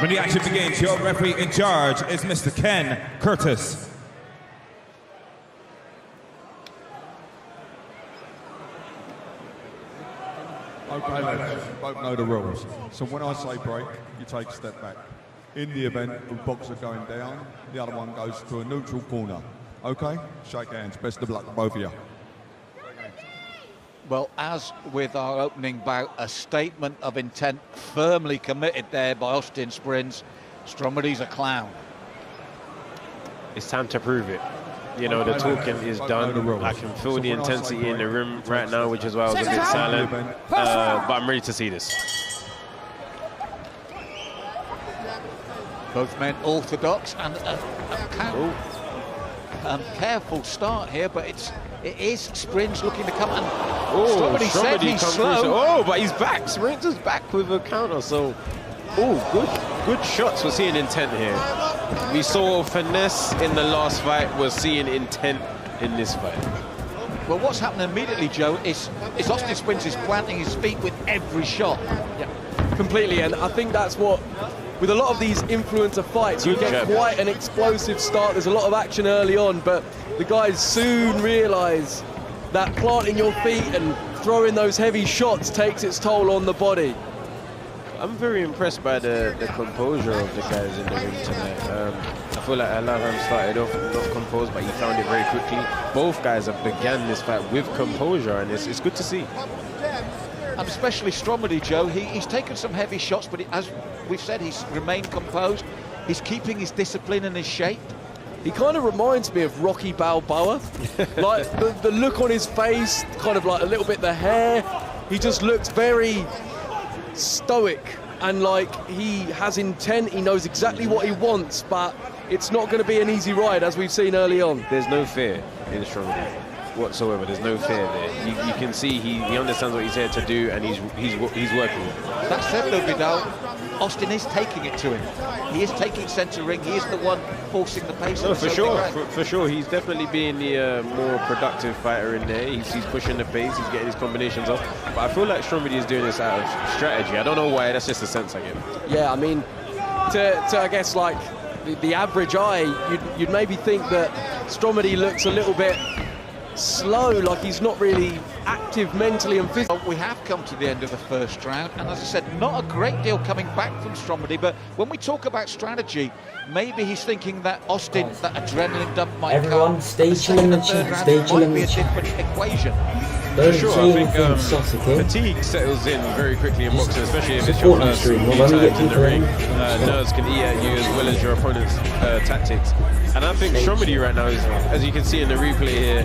When the action begins, your referee in charge is Mr. Ken Curtis. Okay, lads, you both know the rules. So when I say break, you take a step back. In the event of a boxer going down, the other one goes to a neutral corner. Okay? Shake hands. Best of luck to both of you. Well, as with our opening bout, a statement of intent firmly committed there by Austin Sprins. Stromedy's a clown. It's time to prove it. You know, the talking is done. I can feel the intensity in the room right now, which is why I was a bit silent. But I'm ready to see this. Both men orthodox and careful start here, but it is Sprins looking to come and Stromedy said he's slow. Oh, but he's back. Sprins is back with a counter. So, good shots. We're seeing intent here. We saw finesse in the last fight. We're seeing intent in this fight. Well, what's happening immediately, Joe, is Austin Sprins is planting his feet with every shot. Yeah, completely. And I think that's what, with a lot of these influencer fights, you get quite an explosive start. There's a lot of action early on, but the guys soon realise that planting your feet and throwing those heavy shots takes its toll on the body. I'm very impressed by the composure of the guys in the ring tonight. I feel like Alaram started off not composed, but he found it very quickly. Both guys have began this fight with composure, and it's good to see. And especially Stromedy, Joe, he's taken some heavy shots, but as we've said, he's remained composed. He's keeping his discipline and his shape. He kind of reminds me of Rocky Balboa. Like the look on his face, kind of like a little bit the hair. He just looks very stoic and like he has intent. He knows exactly what he wants, but it's not going to be an easy ride, as we've seen early on. There's no fear in Stromedy whatsoever. There's no fear there. You can see he understands what he's here to do, and he's working. That said, though, Vidal, Austin is taking it to him. He is taking centre ring. He is the one forcing the pace. No, for sure, for sure. He's definitely being the more productive fighter in there. He's pushing the pace. He's getting his combinations off. But I feel like Stromedy is doing this out of strategy. I don't know why. That's just the sense I get. Yeah, I mean, to I guess like the average eye, you'd maybe think that Stromedy looks a little bit slow, like he's not really active mentally and physically. We have come to the end of the first round, and as I said, not a great deal coming back from Stromedy, but when we talk about strategy, maybe he's thinking that Austin, that adrenaline dump might come. Stay chill in the chat, stay chill in the chat. Might be a different equation. For sure, I think fatigue settles in very quickly in boxing, especially if it's your first few times in the ring. Nerves can eat at you as well as your opponent's tactics. And I think Stromedy right now, as you can see in the replay here,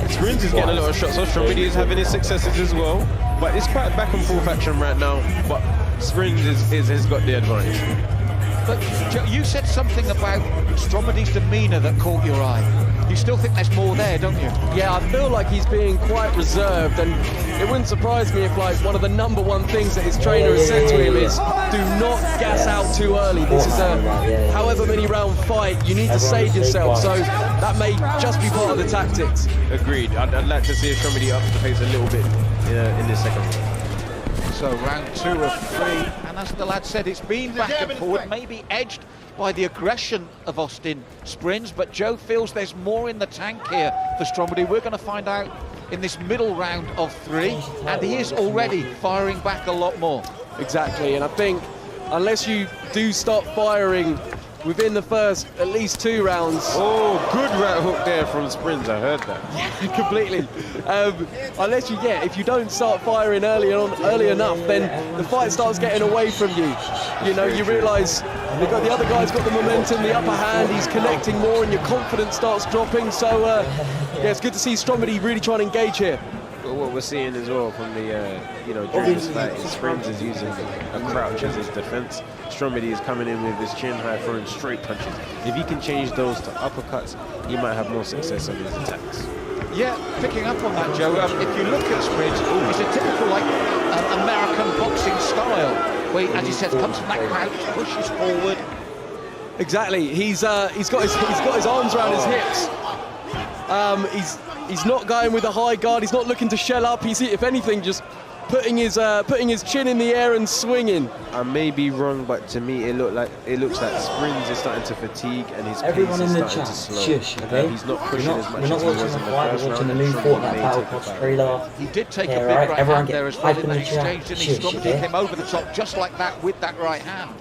Sprins is getting a lot of shots off. Stromedy is having his successes as well, but it's quite back and forth action right now. But Sprins has got the advantage. But Joe, you said something about Stromedy's demeanour that caught your eye. You still think there's more there, don't you? Yeah, I feel like he's being quite reserved, and it wouldn't surprise me if like one of the #1 things that his trainer has said to him is do not gas out too early. This is a however many round fight, you need to save yourself, so that may just be part of the tactics. Agreed. I'd like to see Stromedy up the pace a little bit in this second round. So round 2 of 3, and as the lad said, it's been back and forward, maybe edged by the aggression of Austin Sprins, but Joe feels there's more in the tank here for Stromedy. We're going to find out in this middle round of 3, and he is already firing back a lot more. Exactly, and I think unless you do start firing within the first at least 2 rounds. Oh, good right hook there from Sprins, I heard that. Yeah, completely. Unless if you don't start firing early enough, then the fight starts getting away from you. You know, you realise the other guy's got the momentum, the upper hand, he's connecting more, and your confidence starts dropping. So, yeah, it's good to see Stromedy really trying to engage here. But what we're seeing as well from the, during this fight, is Sprins is using a crouch as his defense. Stromedy is coming in with his chin high, throwing straight punches. If he can change those to uppercuts, he might have more success on his attacks. Yeah, picking up on that, Joe. If you look at Sprins, it's a typical American boxing style, where, as he says, comes from that crouch, pushes forward. Exactly. He's got his arms around his hips. He's not going with a high guard. He's not looking to shell up. He's, if anything, just putting his chin in the air and swinging. I may be wrong, but to me it looks like Springs is starting to fatigue and his Everyone pace in is the starting chat, to slow. shush, okay? He's not pushing we're not, as much we're not as he watching was the in the fight, first we're watching the round. new Stromedy Fortnite may Battle take the Pass fight. trailer. He did take Yeah, a big right, right everyone hand get there as well hype in in that the chat. exchange, didn't he? Shush, Stromedy okay? came over the top just like that with that right hand.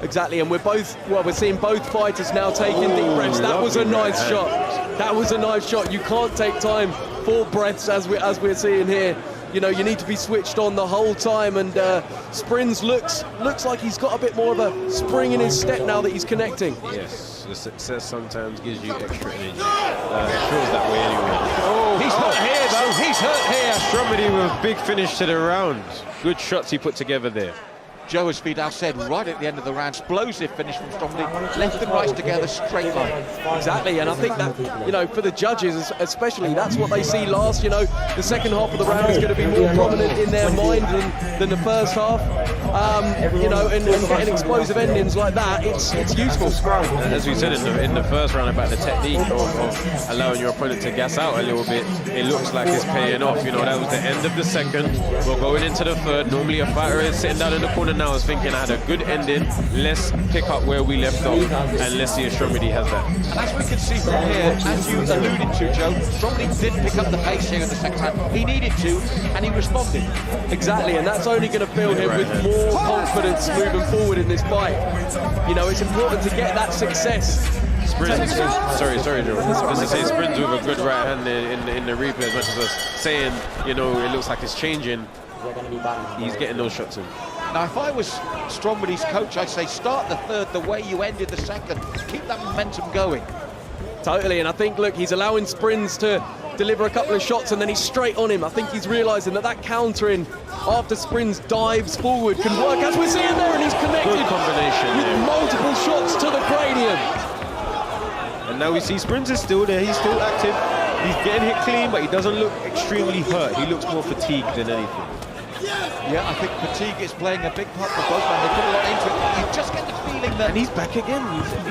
Exactly, and we're seeing both fighters now taking deep breaths. That was a nice shot. That was a nice shot. You can't take time for breaths as we're seeing here. You know, you need to be switched on the whole time, and Springs looks like he's got a bit more of a spring in his step now that he's connecting. Yes, the success sometimes gives you extra energy. It feels that way anyway. He's hurt here, though. He's hurt here. Stromedy with a big finish to the round. Good shots he put together there. Joe, as Vidal said, right at the end of the round, explosive finish from Stromedy. Left and right together, straight line. Exactly, and I think that, you know, for the judges especially, that's what they see last. You know, the second half of the round is going to be more prominent in their mind than the first half. You know, and getting explosive endings like that, it's useful. As we said in the first round about the technique of allowing your opponent to gas out a little bit, it looks like it's paying off. You know, that was the end of the second. We're going into the third. Normally a fighter is sitting down in the corner now is thinking I had a good ending, let's pick up where we left off and let's see if Stromedy has that. And as we can see from here, as you alluded to, Joe, Stromedy did pick up the pace here in the second round. He needed to, and he responded. Exactly, and that's only going to fill him with more confidence moving forward in this fight. You know, it's important to get that success. Springs, sorry, Joe. Just to say, Springs with a good right hand in the replay, as much as us saying, you know, it looks like it's changing. He's getting those shots in. Now, if I was Stromedy's coach, I'd say start the third the way you ended the second. Keep that momentum going. Totally, and I think, look, he's allowing Springs to deliver a couple of shots and then he's straight on him. I think he's realising that countering after Springs dives forward can work, as we're seeing there, and he's connected Good combination with there. multiple shots to the cranium. And now we see Springs is still there, he's still active. He's getting hit clean, but he doesn't look extremely hurt. He looks more fatigued than anything. Yeah, I think fatigue is playing a big part for both men. They put a lot into it. You just get the feeling that... And he's back again.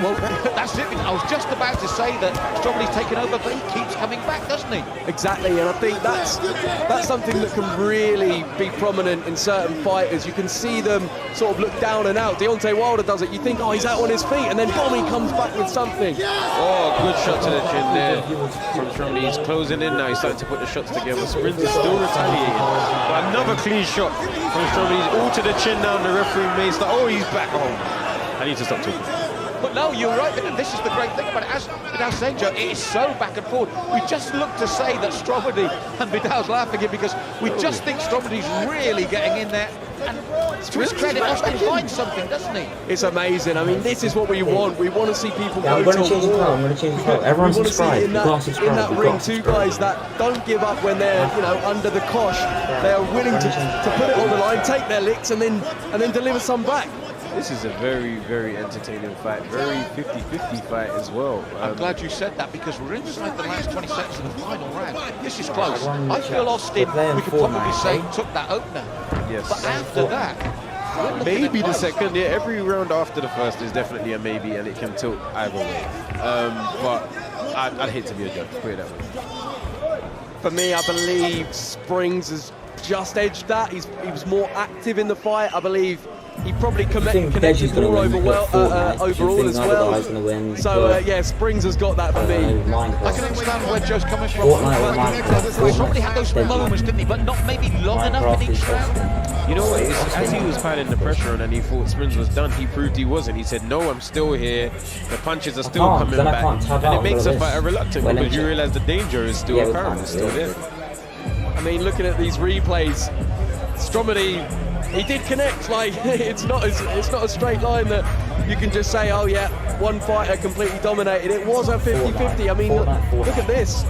Well, that's it. I was just about to say that Stromedy's taken over, but he keeps coming back, doesn't he? Exactly, and I think that's something that can really be prominent in certain fighters. You can see them sort of look down and out. Deontay Wilder does it. You think, oh, he's out on his feet, and then boom, he comes back with something. Oh, good shot to the chin there from Stromedy. He's closing in now. He's starting to put the shots together. Springs is still retaliating. But another clean shot from Stromedy. He's all to the chin now, and the referee may start. Oh, he's back home. I need to stop talking. But no, you're right, and this is the great thing about it. As Vidal's saying, Joe, it is so back and forth. We just look to say that Stromedy, and Vidal's laughing here because we just think Stromedy's really getting in there. And to his credit, Austin finds something, doesn't he? It's amazing. I mean, this is what we want. We want to see people Yeah, I'm go going to to change the war. pro. I'm going to change the pro. Everyone We want to see subscribe. in You gotta that subscribe. You ring gotta two subscribe. guys that don't give up when they're, you know, under the cosh. They are willing to put it on the line, take their licks, and then deliver some back. This is a very, very entertaining fight. Very 50-50 fight as well. I'm glad you said that because we're inside the last 20 seconds of the final round. This is close. I feel Austin, we could probably say, took that opener. Yes. But after that, Maybe the second, yeah, every round after the first is definitely a maybe and it can tilt either way. But I'd hate to be a judge, put it that way. For me, I believe Springs has just edged that. He was more active in the fight. I believe he probably connected more overall as well. So yeah, Springs has got that for me. I can understand where Joe's coming from. Somebody had those moments, didn't he? But not maybe long enough in each round. You know what, as he was piling the pressure on and he thought Springs was done, he proved he wasn't. He said, no, I'm still here. The punches are still coming back. And it makes a fighter reluctant because you realize the danger is still apparent, it's still there. I mean, looking at these replays, Stromedy, he did connect. Like, it's not a straight line that you can just say, oh yeah, one fighter completely dominated. It was a 50-50. I mean, look at this.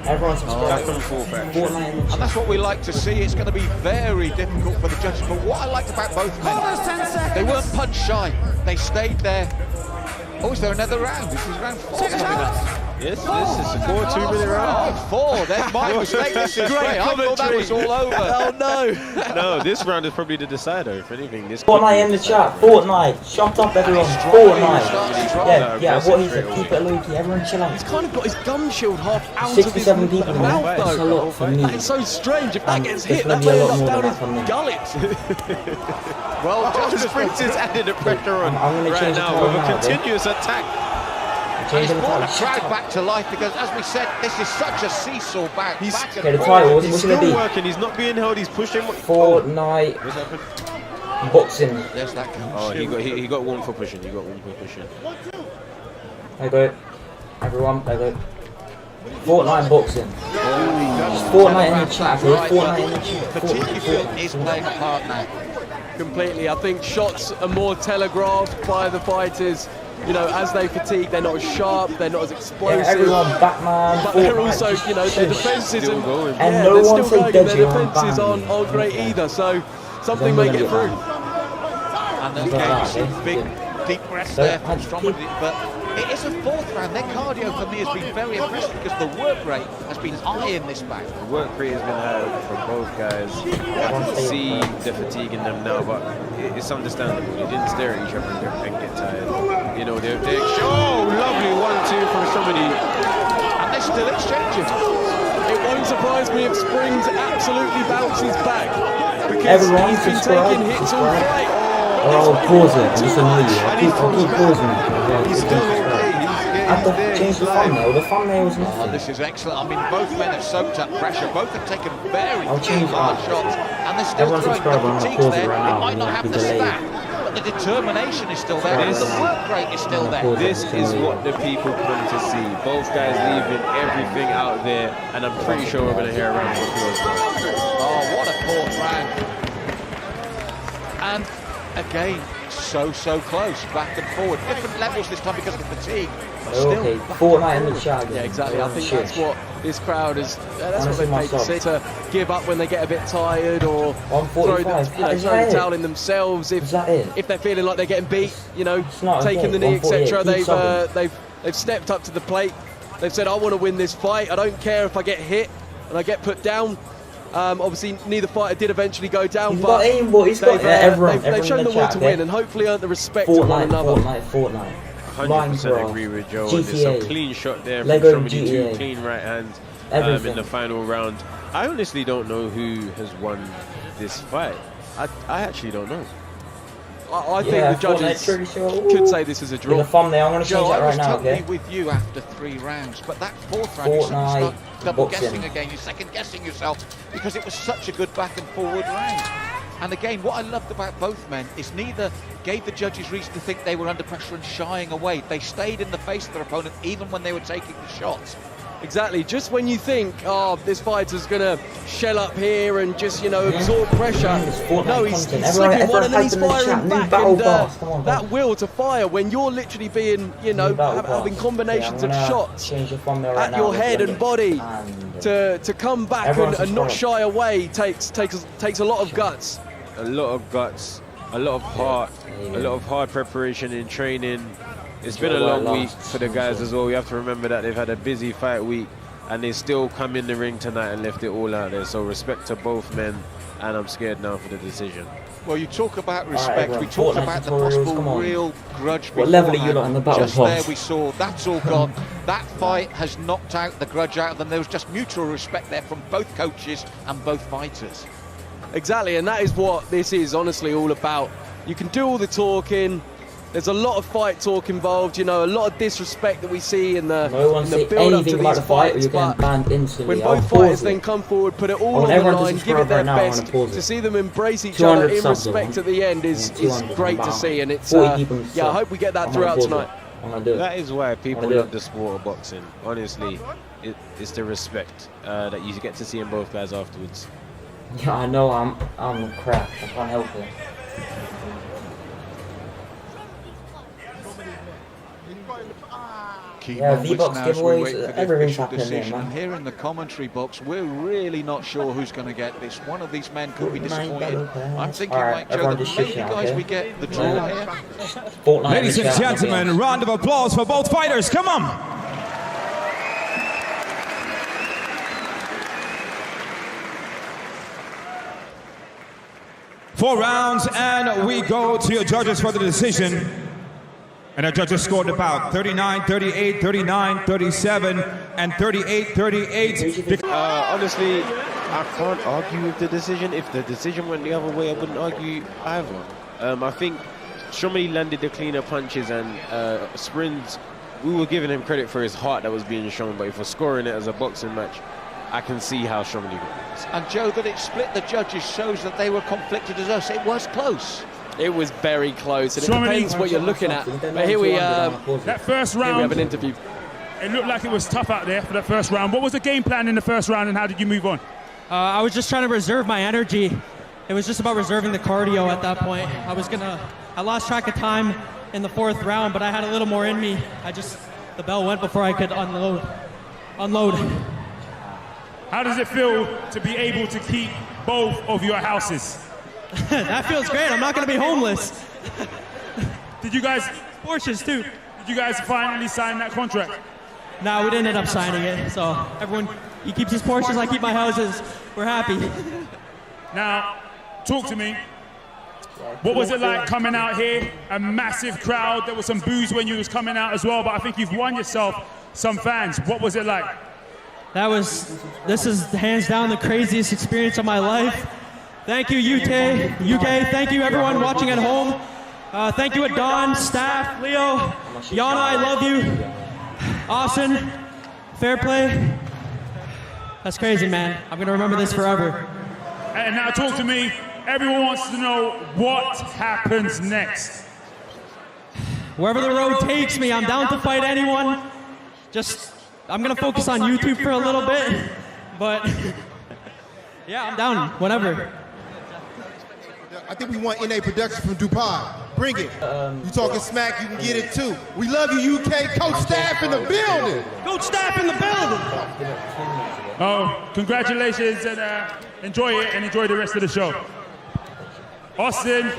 Everyone's subscribed. And that's what we like to see. It's going to be very difficult for the judges. But what I liked about both men, they weren't punch shy. They stayed there. Oh, is there another round? This is round 4 coming up. Yes, this is 4 2-minute round. Oh, 4. There's my mistake. This is great. I thought that was all over. Oh no! No, this round is probably the decider. If anything, this. Fortnite in the chat. Fortnite. Shut up, everyone. Fortnite. Yeah. What he said. Keep it low key. Everyone chill out. He's kind of got his gum shield half out 67 of his people in mouth, there. That's a though. lot for me. That is so strange. If that gets hit, there's that may gonna end be a up lot down more his than that gullet. Well, The Springs is adding the pressure on I'm gonna right change the now title with a now, continuous attack. He's brought the crowd back to life because, as we said, this is such a seesaw back and Okay, the forth. title, what's He's it gonna still be? working. He's not being held. He's pushing. Fortnite What's happened? boxing. There's that guy. Oh, he got one for pushing. He got one for pushing. I go. Everyone, I go. Fortnite boxing. Just Fortnite in the chat, please. Fortnite in the chat. Fatigue, you feel, is playing a part now. Completely. I think shots are more telegraphed by the fighters. You know, as they fatigue, they're not as sharp, they're not as Yeah, explosive. everyone, Batman, But they're Fortnite, also, just you know, their shush. defences Still going. And yeah, no they're one still say going, and dodgy their on defences Batman. aren't great either. So something Then may we're get gonna through. get And Look again, at that, some eh? big, Yeah. deep breaths So, there from and Stromedy. But it is a 4th round. Their cardio for me has been very impressive because the work rate has been high in this back. The work rate has been high from both guys. I can see the fatigue in them now, but it's understandable. They didn't stare at each other and get tired. You know, they're oh, lovely 1-2 from somebody. And they're still exchanging. It won't surprise me if Springs absolutely bounces back because Everyone he's been subscribe, taking hits all subscribe. fight. Or I'll pause it, I'm just annoy you. I'll keep pausing it. He's still okay. I have to change the thumbnail. The thumbnail's Oh, nothing. this is excellent. I mean, both men have soaked up pressure. Both have taken very I'll change hard that. shots. And they're still Everyone throwing subscribe, I'm the gonna fatigues pause it there. right now. It might not I'm have gonna the delay stat, but the determination is still there. And This- the work rate is still there. This is what the people come to see. Both guys leaving everything out there, and I'm pretty sure we're going to hear a round of applause. Oh, what a 4th round. And again, so close, back and forward. Different levels this time because of the fatigue. But still Okay, back and Fortnite in the forward. chat. Yeah, exactly. I think Shit. that's what this crowd is. That's what Honestly, they paid to see, to give up when they get a bit tired or throw 145. the, Is throw that the it? towel in themselves Is that it? if they're feeling like they're getting beat. You know, It's not taking okay. the knee, 148. etc. Keep They've stepped up to the plate. They've said, I want to win this fight. I don't care if I get hit and I get put down. Obviously, neither fighter did eventually go down, He's but got aim, boy. He's got they've shown in the the will chat, to okay? win and hopefully earn the respect of one another. Fortnite. 100% agree with Joe. There's some GTA. clean shot there from Lego somebody, GTA. 2 clean right hands Everything. in the final round. I honestly don't know who has won this fight. I actually don't know. I think Yeah, the judges Fortnite trigger show. could say this is a In draw. the thumbnail, I'm going to change Joe, that I was right now, totally okay? with you after 3 rounds, but that 4th round, you Fortnite start double boxing. guessing again. You're second guessing yourself because it was such a good back and forward round. And again, what I loved about both men is neither gave the judges reason to think they were under pressure and shying away. They stayed in the face of their opponent even when they were taking the shots. Exactly. Just when you think, oh, this fighter's going to shell up here and just, you know, absorb pressure. It's Fortnite No, he's content. slipping Everyone one and then he's type in the chat, firing new back. battle And pass. Come on, that guys. will to fire when you're literally being, you know, New battle having pass. combinations Okay, I'm of gonna shots change the thumbnail right at now, your let's head look and at- body and- to come back Everyone and not subscribe. shy away takes a lot of guts. A lot of guts, a lot of heart, a lot of hard preparation in training. It's been a long week for the guys as well. We have to remember that they've had a busy fight week and they still come in the ring tonight and left it all out there. So respect to both men, and I'm scared now for the decision. Well, you talk about respect. everyone, We talk Fortnite about the tutorials, possible come on. real grudge. What level are you beforehand. lot in the battle Just there pass? we saw that's all gone. That fight has knocked out the grudge out of them. There was just mutual respect there from both coaches and both fighters. Exactly, and that is what this is honestly all about. You can do all the talking. There's a lot of fight talk involved, you know, a lot of disrespect that we see in the, No one in the say build up to anything about these the fight or fights. you're getting But banned instantly. when I'll both pause fighters it. then come forward, put it I all want on the everyone to line, give subscribe it their right now, I best, wanna pause to it. see them embrace each 200 other in subs, respect I at the end is 200, great I'm to out. see, and it's 40 people yeah, I sub. hope we get that I'm gonna throughout pause it. tonight. I'm gonna do it. That is why people do it. love the sport of boxing. Honestly, it's the respect that you get to see in both guys afterwards. Yeah, I know I'm crap. I can't help it. Key Yeah, moments V-Bucks now as we giveaways, wait for the everything's official happening there, decision. man. And here in the commentary box, we're really not sure who's going to get this. One of these men could be disappointed. I'm thinking, Alright, like Joe, everyone that just maybe, shift now, guys, okay? we get the draw here. Fortnite Ladies in and the chat, gentlemen, round of applause for both fighters. Come on. 4 rounds, and we go to your judges for the decision. And our judges scored about 39-38, 39-37, and 38-38. Honestly, I can't argue with the decision. If the decision went the other way, I wouldn't argue either. I think Stromedy landed the cleaner punches, and Sprins, we were giving him credit for his heart that was being shown, but if we're scoring it as a boxing match, I can see how Stromedy got. And Joe, that it split the judges shows that they were conflicted as us. It was close. It was very close, and it depends what you're looking at. But here we that first round, here we have an interview. It looked like it was tough out there for that first round. What was the game plan in the first round, and how did you move on? I was just trying to reserve my energy. It was just about reserving the cardio at that point. I lost track of time in the 4th round, but I had a little more in me. The bell went before I could unload. How does it feel to be able to keep both of your houses? That feels great. I'm not going to be homeless. Did you guys, Porsches too. did you guys finally sign that contract? No, we didn't end up signing it. So everyone, he keeps his Porsches, I keep my houses. We're happy. Now, talk to me. What was it like coming out here? A massive crowd. There was some boos when you was coming out as well, but I think you've won yourself some fans. What was it like? This is hands down the craziest experience of my life. Thank you, UK. Thank you, everyone watching at home. Thank you, Don, staff, Leo, Yana, I love you. Austin, fair play. That's crazy, man. I'm going to remember this forever. And now talk to me. Everyone wants to know what happens next. Wherever the road takes me, I'm down to fight anyone. I'm going to focus on YouTube for a little bit. But, yeah, I'm down, whatever. I think we want NA Production from Dubai. Bring it. You talking smack, you can get it too. We love you, UK. Coach Staff in the building. Coach Staff in the building. Oh, congratulations, and enjoy it, and enjoy the rest of the show. Austin,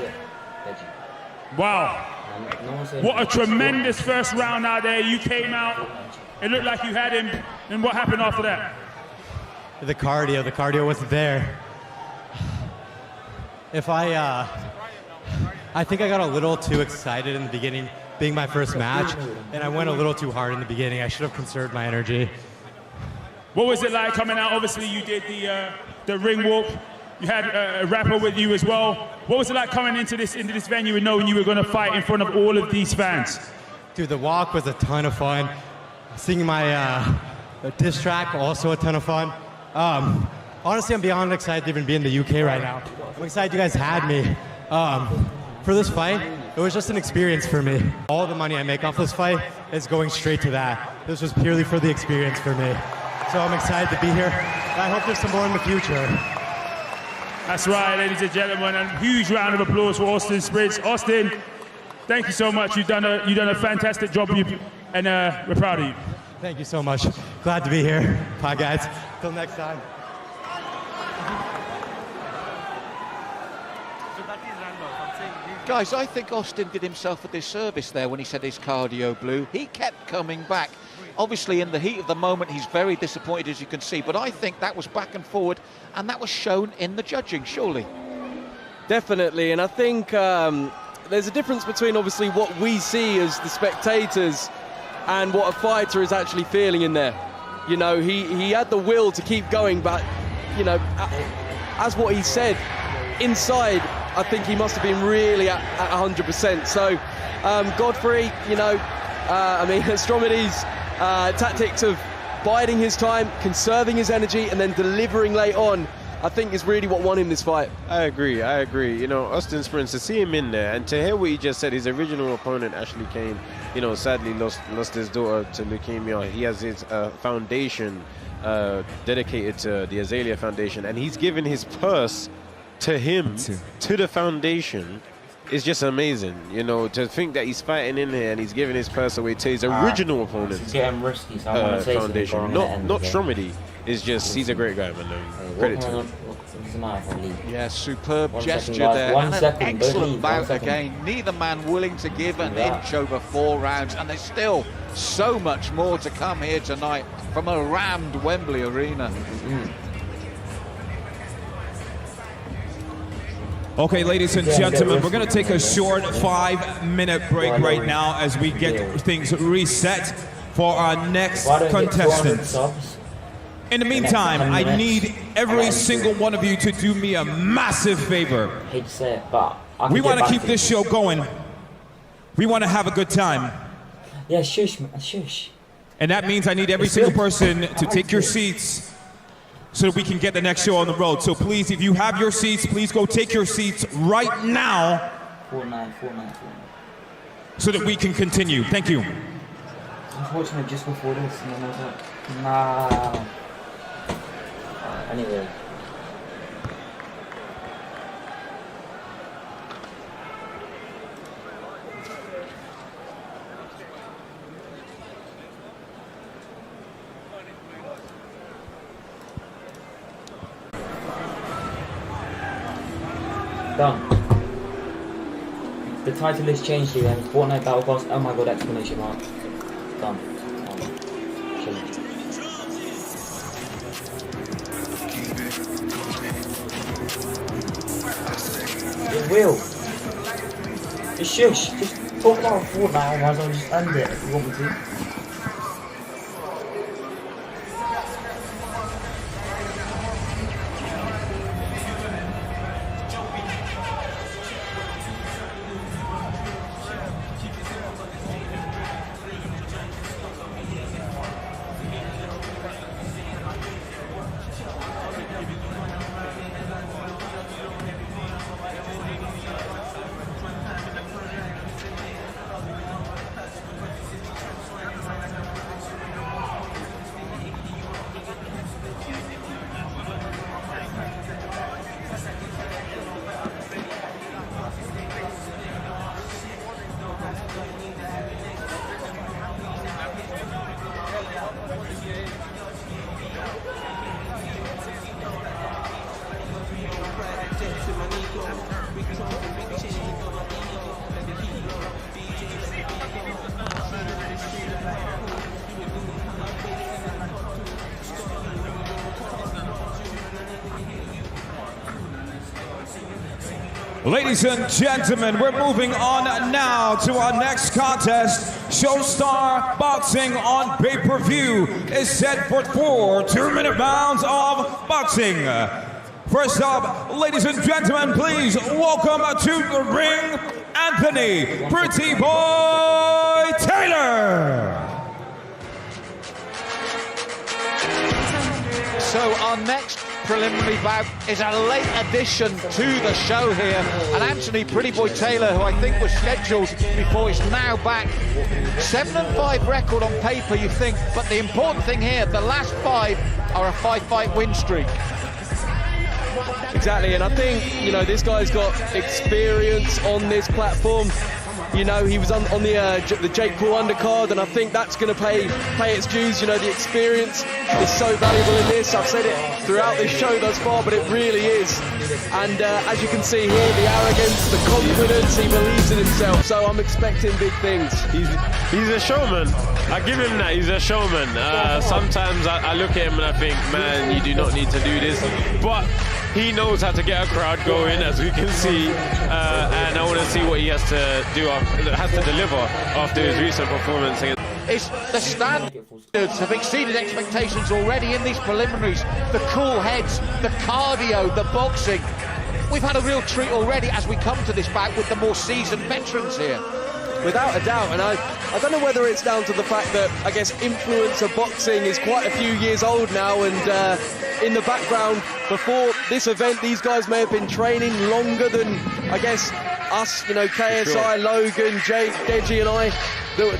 wow. What a tremendous first round out there. You came out, it looked like you had him, and what happened after that? The cardio wasn't there. I think I got a little too excited in the beginning, being my first match, and I went a little too hard in the beginning. I should have conserved my energy. What was it like coming out? Obviously, you did the ring walk. You had a rapper with you as well. What was it like coming into this venue and knowing you were going to fight in front of all of these fans? Dude, the walk was a ton of fun. Singing my diss track, also a ton of fun. Honestly, I'm beyond excited to even be in the UK right now. I'm excited you guys had me. For this fight, it was just an experience for me. All the money I make off this fight is going straight to that. This was purely for the experience for me. So I'm excited to be here. I hope there's some more in the future. That's right, ladies and gentlemen, and huge round of applause for Austin Sprins. Austin, thank you so much. You've done a fantastic job, and we're proud of you. Thank you so much. Glad to be here. Bye, guys. Till next time. Guys, I think Austin did himself a disservice there when he said his cardio blew. He kept coming back. Obviously, in the heat of the moment, he's very disappointed, as you can see. But I think that was back and forward, and that was shown in the judging, surely. Definitely, and I think there's a difference between, obviously, what we see as the spectators and what a fighter is actually feeling in there. You know, he had the will to keep going, but, you know, as what he said, inside, I think he must have been really at 100%. So, Godfrey, you know, I mean, Stromedy's tactics of biding his time, conserving his energy, and then delivering late on, I think is really what won him this fight. I agree. You know, Austin Sprins, to see him in there and to hear what he just said, his original opponent, Ashley Kane, you know, sadly lost his daughter to leukemia. He has his foundation dedicated to the Azalea Foundation, and he's given his purse to him, to the foundation. Is just amazing, you know, to think that he's fighting in here and he's giving his purse away to his original opponent's foundation, not Stromedy. It's just, he's a great guy, man. Credit to him. Yeah, superb gesture there, and an excellent bout again. Neither man willing to give an inch over 4 rounds, and there's still so much more to come here tonight from a rammed Wembley Arena. Okay, ladies and gentlemen, we're going to take a short 5-minute break right now as we get things reset for our next contestant. In the meantime, I need every single one of you to do me a massive favor. I hate to say it, but we want to keep this show going. We want to have a good time. Yeah, shush, man, shush. And that means I need every single person to take your seats so that we can get the next show on the road. So please, if you have your seats, please go take your seats right now. Fortnite. So that we can continue. Thank you. Unfortunately, just before this, and then I was like, nah. Anyway. Done. The title is changed again. Fortnite Battle Pass. Oh my god! Exclamation mark. Done. It will. Just shush. Just talk about Fortnite, otherwise I'll just end it if you want me to. Ladies and gentlemen, we're moving on now to our next contest. Showstar Boxing on pay-per-view is set for 4 2-minute rounds of boxing. First up, ladies and gentlemen, please welcome to the ring, Anthony Pretty Boy Taylor. So our next preliminary bout is a late addition to the show here, and Anthony Pretty Boy Taylor, who I think was scheduled before, is now back. 7-5 record on paper, you think, but the important thing here, the last 5 are a 5-fight win streak. Exactly, and I think, you know, this guy's got experience on this platform. You know, he was on the Jake Paul undercard, and I think that's going to pay its dues. You know, the experience is so valuable in this. I've said it throughout this show thus far, but it really is. And as you can see here, the arrogance, the confidence, he believes in himself. So I'm expecting big things. He's a showman. I give him that. He's a showman. Sometimes I look at him and I think, man, you do not need to do this. But he knows how to get a crowd going, as we can see, and I want to see what he has to do, has to deliver after his recent performance. It's the standards have exceeded expectations already in these preliminaries. The cool heads, the cardio, the boxing. We've had a real treat already as we come to this bout with the more seasoned veterans here. Without a doubt, and I don't know whether it's down to the fact that, I guess, influencer boxing is quite a few years old now, and in the background, before this event, these guys may have been training longer than, I guess, us, you know, KSI, Logan, Jake, Deji and I,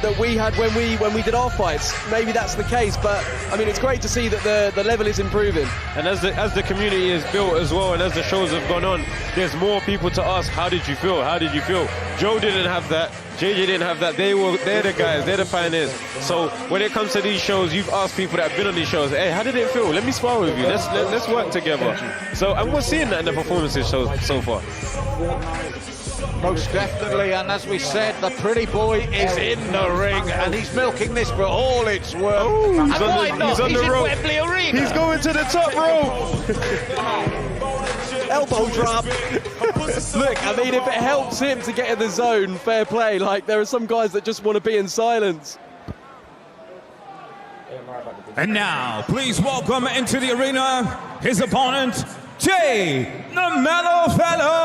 that we had when we did our fights. Maybe that's the case, but I mean, it's great to see that the level is improving. And as the community is built as well, and as the shows have gone on, there's more people to ask, how did you feel? How did you feel? Joe didn't have that. JJ didn't have that. They're the guys. They're the pioneers. So when it comes to these shows, you've asked people that have been on these shows, hey, how did it feel? Let me spar with you. Let's work together. So, and we're seeing that in the performances so far. Most definitely, and as we said, the Pretty Boy is in the ring, and he's milking this for all it's worth. Oh, and why not? He's on the in rope. Wembley Arena. He's going to the top rope. Elbow drop. Look, I mean, if it helps him to get in the zone, fair play. Like, there are some guys that just want to be in silence. And now, please welcome into the arena his opponent, Jay the Mellow Fellow.